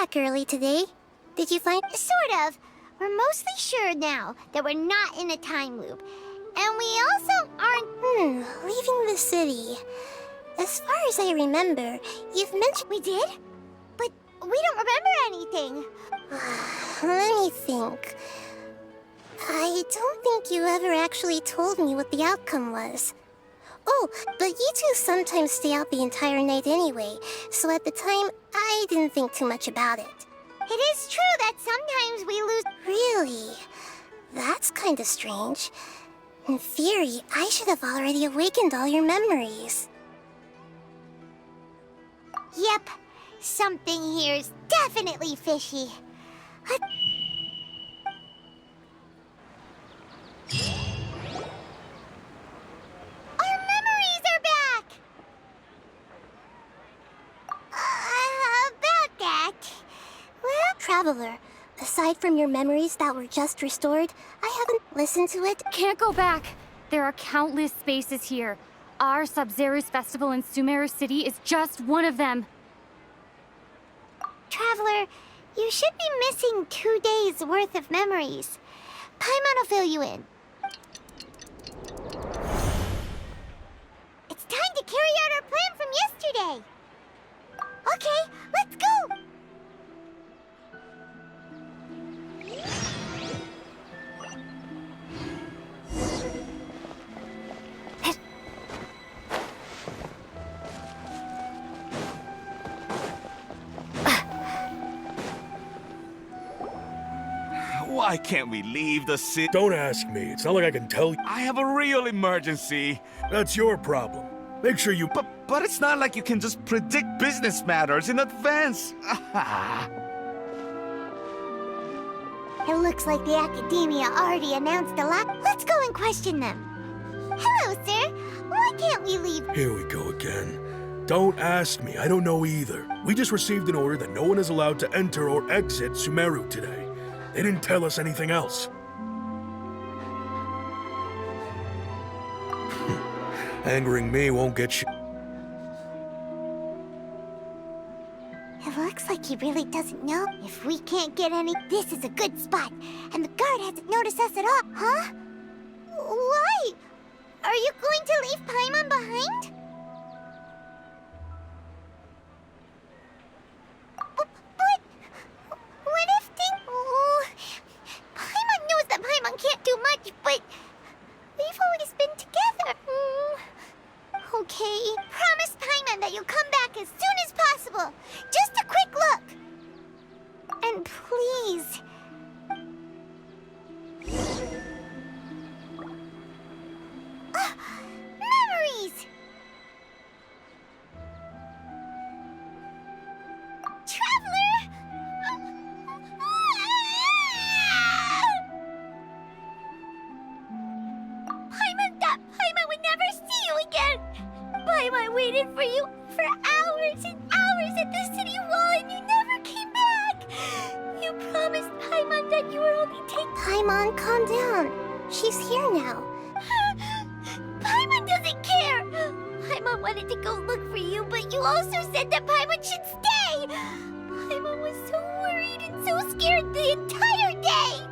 back early today. Did you find... Sort of. We're mostly sure now that we're not in a time loop. And we also aren't... leaving the city. As far as I remember, you've mentioned... We did? But we don't remember anything. Let me think. I don't think you ever actually told me what the outcome was. Oh, but you two sometimes stay out the entire night anyway, so at the time, I didn't think too much about it. It is true that sometimes we lose... Really? That's kind of strange. In theory, I should have already awakened all your memories. Yep. Something here's definitely fishy. Our memories are back! About that... Well... Traveler, aside from your memories that were just restored, I haven't listened to it. Can't go back. There are countless spaces here. Our Sabzeruz festival in Sumeru City is just one of them. Traveler, you should be missing 2 days worth of memories. Paimon will fill you in. It's time to carry out our plan from yesterday. Okay, let's go! Why can't we leave the city? Don't ask me. It's not like I can tell you. I have a real emergency. That's your problem. Make sure you... But it's not like you can just predict business matters in advance. It looks like the Academia already announced a lot. Let's go and question them. Hello, sir. Why can't we leave? Here we go again. Don't ask me. I don't know either. We just received an order that no one is allowed to enter or exit Sumeru today. They didn't tell us anything else. Angering me won't get you. It looks like he really doesn't know. If we can't get any, this is a good spot. And the guard hasn't noticed us at all. Huh? Why? Are you going to leave Paimon behind? But what if things... Oh, Paimon knows that Paimon can't do much, but we've always been together. Okay, promise Paimon that you'll come back as soon as possible. Just a quick look. And please... memories! Traveler! Paimon thought Paimon would never see you again! Paimon waited for you for hours and hours at the city wall and you never came back! You promised Paimon that you were only taking... Paimon, calm down. She's here now. Paimon doesn't care! Paimon wanted to go look for you, but you also said that Paimon should stay! Paimon was so worried and so scared the entire day!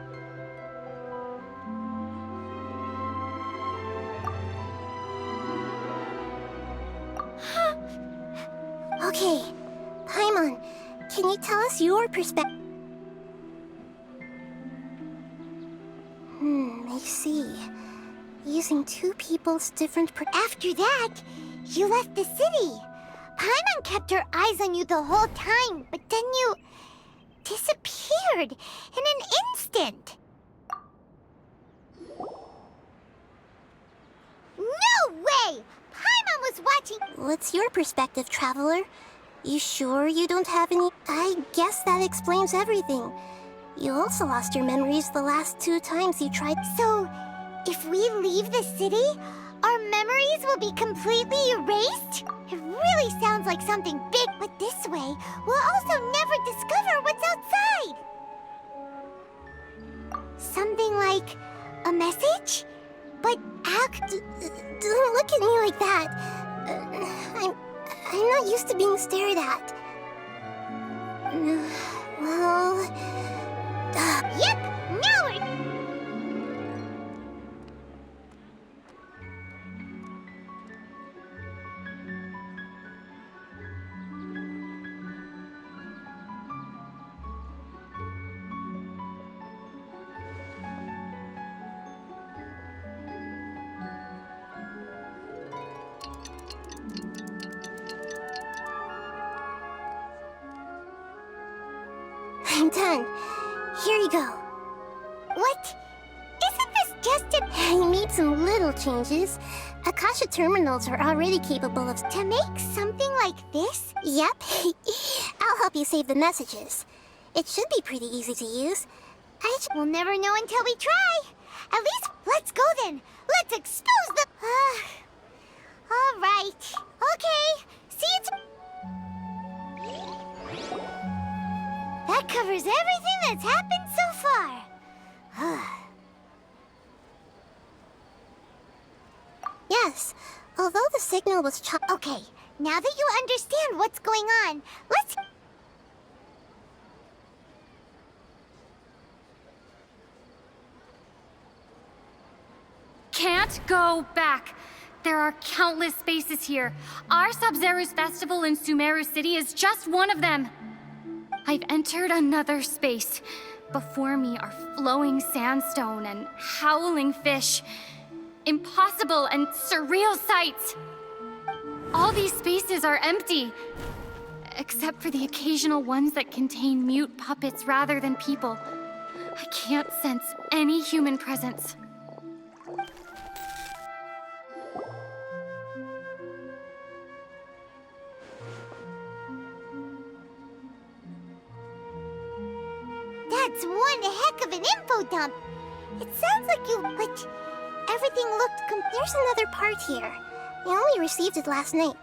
Okay, Paimon, can you tell us your perspective? I see. Using two people's different After that, you left the city. Paimon kept her eyes on you the whole time, but then you disappeared in an instant. No way! Paimon was watching... What's your perspective, Traveler? You sure you don't have any? I guess that explains everything. You also lost your memories the last 2 times you tried. So, if we leave the city, our memories will be completely erased? It really sounds like something big, but this way, we'll also never discover what's outside. Something like a message? But Don't look at me like that. I'm not used to being stared at. Well... Yep, now we're... I'm done. Here you go. What? Isn't this just a... I made some little changes. Akasha terminals are already capable of... to make something like this? Yep. I'll help you save the messages. It should be pretty easy to use. We'll never know until we try. At least, let's go then. Let's expose the... all right. Okay. See you That covers everything that's happened so far. Yes. Although the signal was Okay, now that you understand what's going on, let's... Can't go back. There are countless spaces here. Our Sabzeruz festival in Sumeru City is just one of them. I've entered another space. Before me are flowing sandstone and howling fish. Impossible and surreal sights. All these spaces are empty, except for the occasional ones that contain mute puppets rather than people. I can't sense any human presence. That's one heck of an info dump. It sounds like you... but everything looked There's another part here. I only received it last night.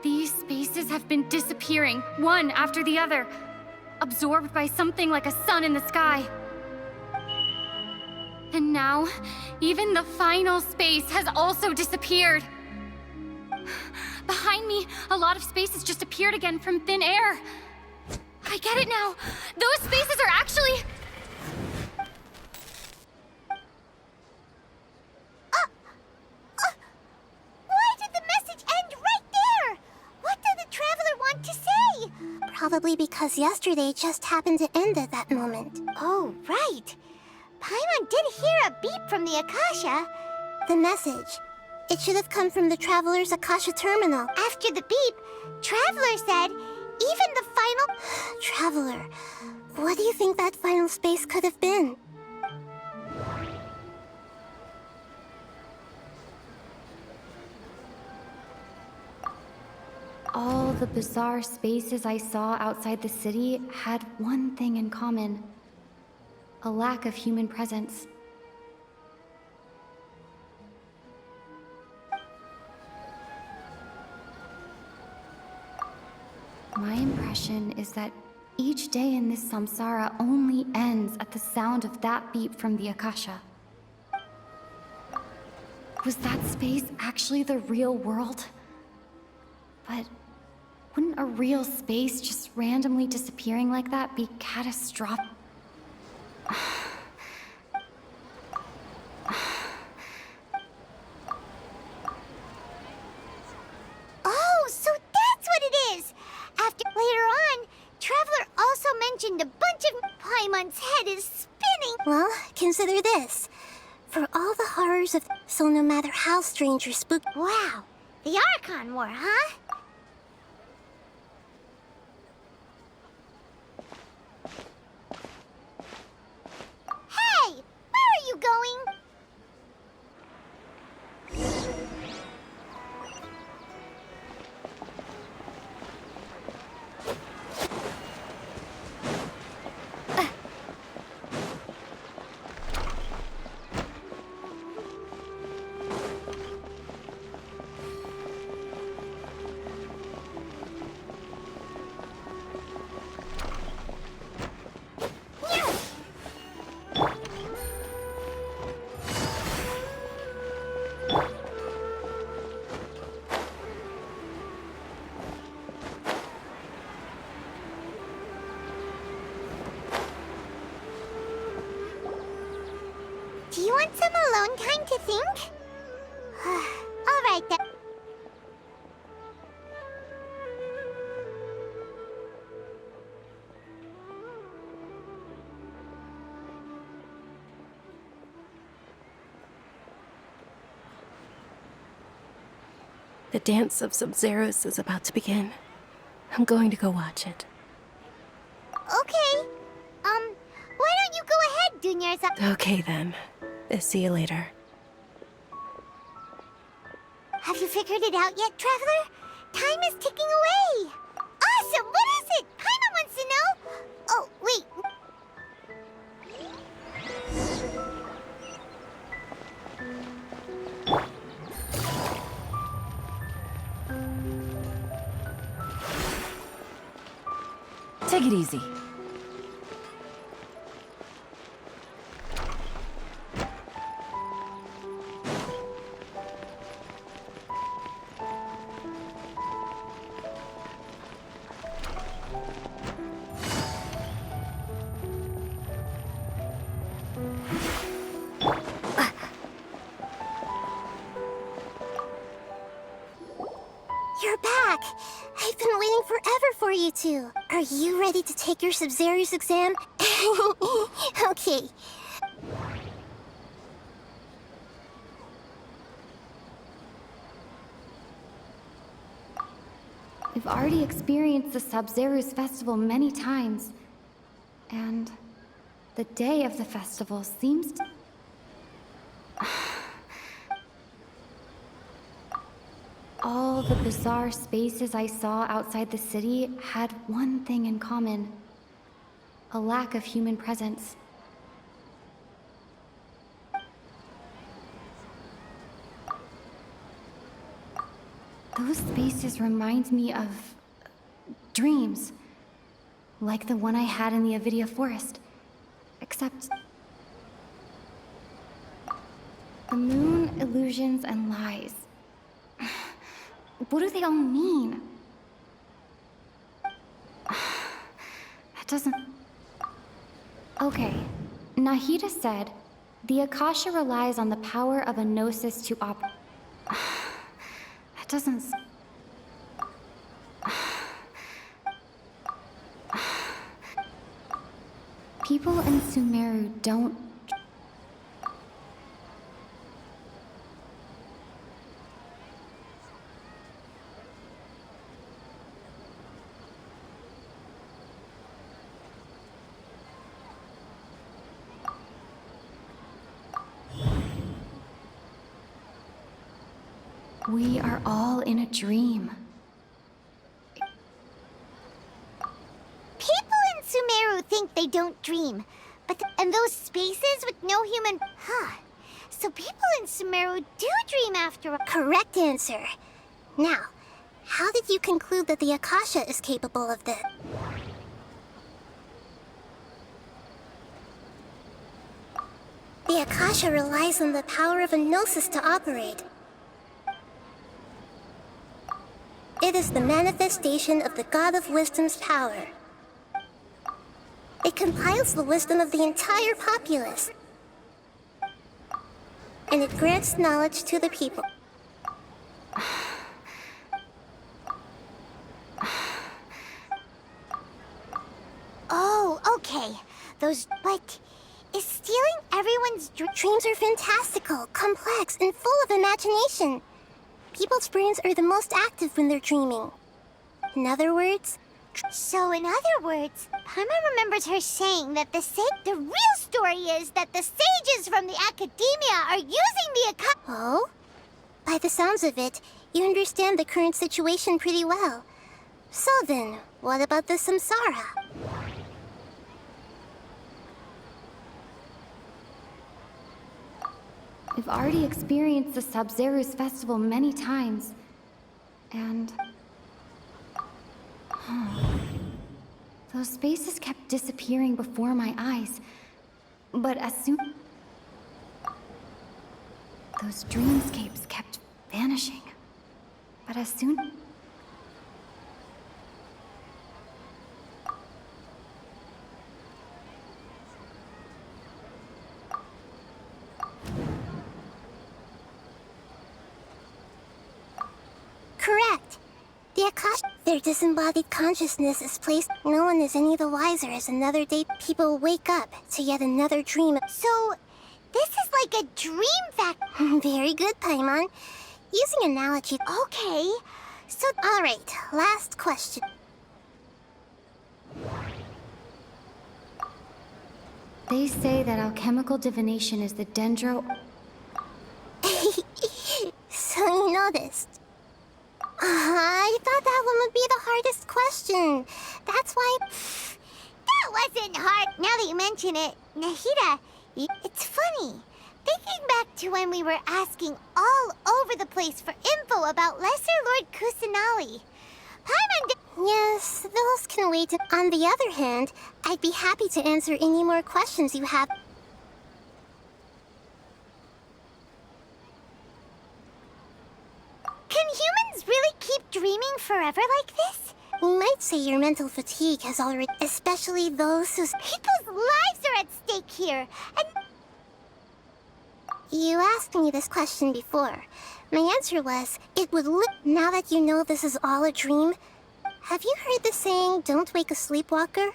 These spaces have been disappearing, one after the other, absorbed by something like a sun in the sky. And now, even the final space has also disappeared. Behind me, a lot of spaces just appeared again from thin air. I get it now. Those spaces are actually... Why did the message end right there? What did the traveler want to say? Probably because yesterday just happened to end at that moment. Oh, right. Paimon did hear a beep from the Akasha. The message. It should have come from the Traveler's Akasha terminal. After the beep, Traveler said, even the final... Traveler, what do you think that final space could have been? All the bizarre spaces I saw outside the city had one thing in common. A lack of human presence. My impression is that each day in this samsara only ends at the sound of that beep from the Akasha. Was that space actually the real world? But wouldn't a real space just randomly disappearing like that be catastrophic? Oh, so that's what it is! After later on, Traveler also mentioned a bunch of... Paimon's head is spinning! Well, consider this. For all the horrors of... So no matter how strange or spooky... Wow, the Archon War, huh? Hey! Where are you going? think? Alright then. The dance of Sabzeruz is about to begin. I'm going to go watch it. Okay. Why don't you go ahead, Junior? Okay then. See you later. Have you figured it out yet, Traveler? Time is ticking away. Awesome! What is it? Paimon wants to know. Oh, wait. Take it easy. You're back! I've been waiting forever for you two. Are you ready to take your Sabzeruz exam? Okay. We've already experienced the Sabzeruz festival many times. And the day of the festival seems to... All the bizarre spaces I saw outside the city had one thing in common. A lack of human presence. Those spaces remind me of dreams. Like the one I had in the Avidia Forest. Except... the moon, illusions, and lies. What do they all mean? That doesn't... Okay. Nahida said, the Akasha relies on the power of a gnosis to That doesn't... People in Sumeru don't... We are all in a dream. People in Sumeru think they don't dream. But and those spaces with no human... So people in Sumeru do dream after a... Correct answer. Now, how did you conclude that the Akasha is capable of this? The Akasha relies on the power of a gnosis to operate. It is the manifestation of the God of Wisdom's power. It compiles the wisdom of the entire populace. And it grants knowledge to the people. Oh, okay. Those... But... Is stealing everyone's Dreams are fantastical, complex, and full of imagination. People's brains are the most active when they're dreaming. In other words... So in other words, Paimon remembers her saying that the real story is that the sages from the academia are using the Oh? By the sounds of it, you understand the current situation pretty well. So then, what about the samsara? We've already experienced the Sabzeruz festival many times. And... Those spaces kept disappearing before my eyes. But as soon... Those dreamscapes kept vanishing. But as soon... The Akash, their disembodied consciousness is placed. No one is any the wiser as another day people wake up to yet another dream. So, this is like a dream fact. Very good, Paimon. Using analogy. Okay, so Alright, last question. They say that alchemical divination is the dendro... So you noticed. I thought that one would be the hardest question. That's why... that wasn't hard. Now that you mention it, Nahida, it's funny. Thinking back to when we were asking all over the place for info about Lesser Lord Kusanali. Paimon Yes, those can wait. On the other hand, I'd be happy to answer any more questions you have. Can humans really keep dreaming forever like this? You might say your mental fatigue has already... Especially those whose... People's lives are at stake here, and You asked me this question before. My answer was, it would Now that you know this is all a dream, have you heard the saying, don't wake a sleepwalker?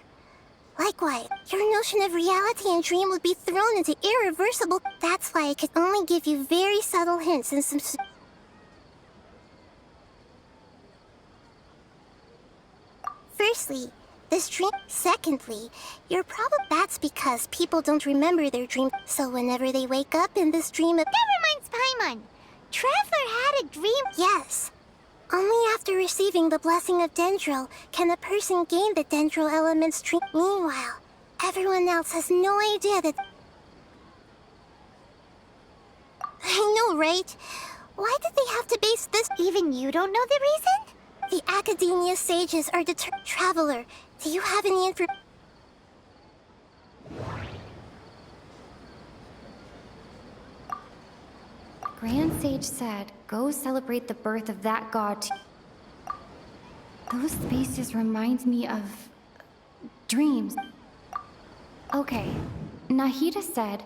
Likewise, your notion of reality and dream would be thrown into irreversible... That's why I could only give you very subtle hints and some... Firstly, this dream. Secondly, you're probably... That's because people don't remember their dream. So whenever they wake up in this dream... that reminds Paimon. Traveler had a dream. Yes. Only after receiving the blessing of Dendro can a person gain the Dendro element's dream. Meanwhile, everyone else has no idea that... I know, right? Why did they have to base this... Even you don't know the reason? The Academia sages are Traveler, do you have any info... Grand Sage said, go celebrate the birth of that god. Those spaces remind me of... dreams. Okay, Nahida said...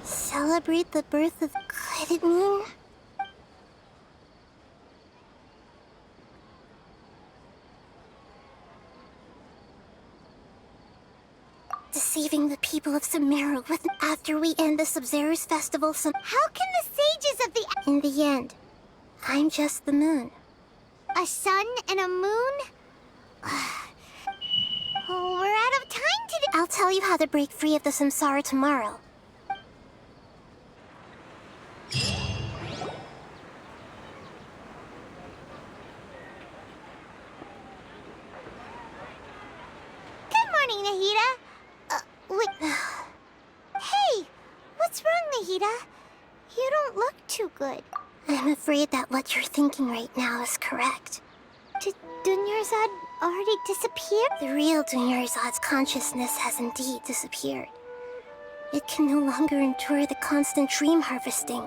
Celebrate the birth of... Could it mean... Deceiving the people of Sumeru with... After we end the Sabzeruz festival How can the sages of the... In the end, I'm just the moon. A sun and a moon? Oh, we're out of time today. I'll tell you how to break free of the samsara tomorrow. Good morning, Nahida. Wait. Hey, what's wrong, Nahida? You don't look too good. I'm afraid that what you're thinking right now is correct. Did Dunyarzad already disappear? The real Dunyarzad's consciousness has indeed disappeared. It can no longer endure the constant dream harvesting.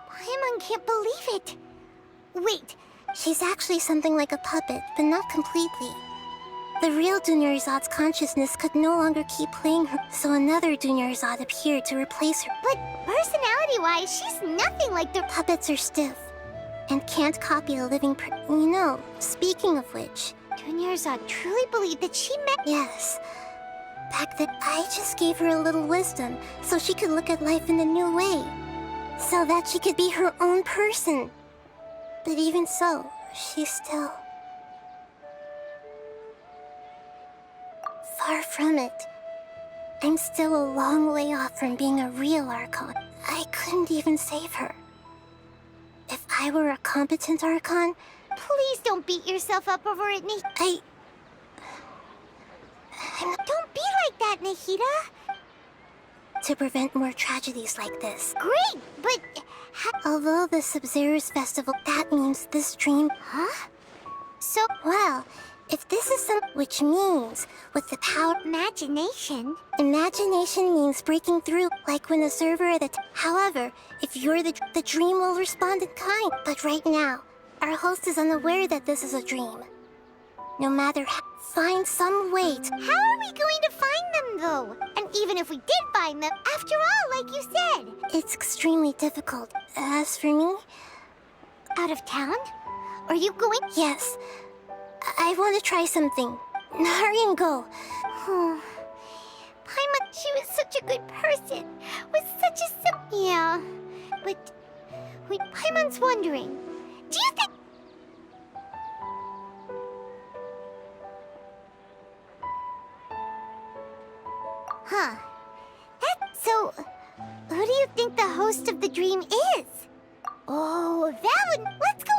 Paimon can't believe it. Wait, She's actually something like a puppet, but not completely. The real Dunyarzad's consciousness could no longer keep playing her, so another Dunyarzad appeared to replace her. but personality-wise, she's nothing like the... Puppets are stiff, and can't copy a living You know, speaking of which... Dunyarzad truly believed that she met... Yes. Back then, I just gave her a little wisdom, so she could look at life in a new way. So that she could be her own person. But even so, she's still... Far from it. I'm still a long way off from being a real Archon. I couldn't even save her. If I were a competent Archon, Please don't beat yourself up over it, I'm Don't be like that, Nahida. to prevent more tragedies like this. Great, but... Although the Sabzeruz festival, that means this dream... Huh? So, well, if this is which means, with the power... Imagination? Imagination means breaking through, like when a server at a... However, if you're the dream will respond in kind. But right now, our host is unaware that this is a dream. No matter how... Find some way to... How are we going to find them, though? And Even if we did find them, after all, like you said. It's extremely difficult. As for me, Out of town? Are you going? yes. I want to try something. Hurry and go. Oh, Paimon, she was such a good person. Was such a Yeah. But wait, Paimon's wondering. Do you think? Huh. So, who do you think the host of the dream is? Oh, that one. Let's go